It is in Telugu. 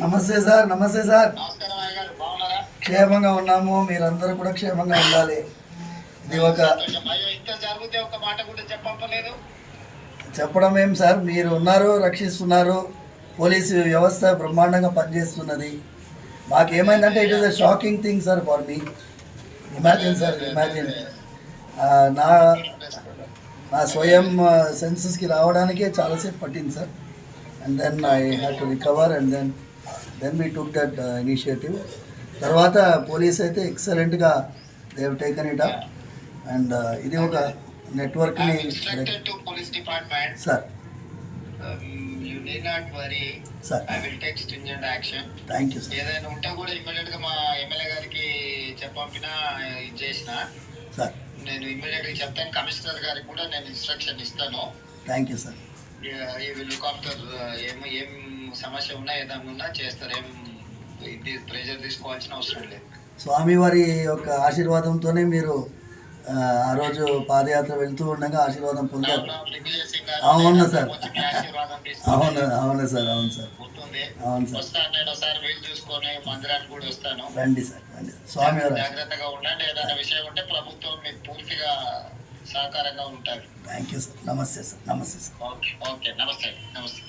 నమస్తే సార్. నమస్తే సార్. నమస్కారం అయ్య గారు, బాగున్నారా? క్షేమంగా ఉన్నాము, మీరందరూ కూడా క్షేమంగా ఉండాలి. ఇది ఒక అయ్యో, ఇంత జరిగితే ఒక మాట కూడా చెప్పలేదు. చెప్పడం ఏం సార్, మీరు ఉన్నారు, రక్షిస్తున్నారు. పోలీసు వ్యవస్థ బ్రహ్మాండంగా పనిచేస్తున్నది. మాకేమైందంటే it is a shocking thing sir for me. Imagine sir, imagine నా నా స్వయం సెన్సెస్కి రావడానికే చాలాసేపు పట్టింది sir. And then I had to recover and then we took that initiative. తర్వాత పోలీస్ అయితే ఎక్సలెంట్గా they have taken it up. And ఇది ఒక నెట్వర్క్ని sir. You need not worry. Sir. I will take stringent action. Thank you, sir. ఏదైనా ఉంటే కూడా ఇమ్మీడియట్ గా మా ఎమ్మెల్యే గారికి చెప్పంపినా ఇది చేసిన సార్. నేను ఇమ్మీడియట్ గా చెప్తాను. కమిషనర్ గారికి కూడా నేను ఇన్స్ట్రక్షన్ ఇస్తాను. Thank you sir. ఈ విల్ లుక్ ఆఫ్టర్ ఏం సమస్య ఉన్నా ఏదైనా ఉన్నా చేస్తారు. ఇది ప్రెజర్ తీసుకోవాల్సిన అవసరం లేదు. స్వామివారి యొక్క ఆశీర్వాదంతోనే మీరు ఆ రోజు పాదయాత్ర వెళ్తూ ఉండగా ఆశీర్వాదం పొందారు. అవును సార్, అవును అవును సార్, అవును సార్, అవును సార్. రండి సార్, రండి. స్వామివారు జాగ్రత్తగా ఉండండి. ఏదైనా విషయం ఉంటే ప్రభుత్వం మీకు పూర్తిగా సహకారంగా ఉంటారు. Thank you sir. నమస్తే సార్. నమస్తే సార్. ఓకే ఓకే, నమస్తే నమస్తే.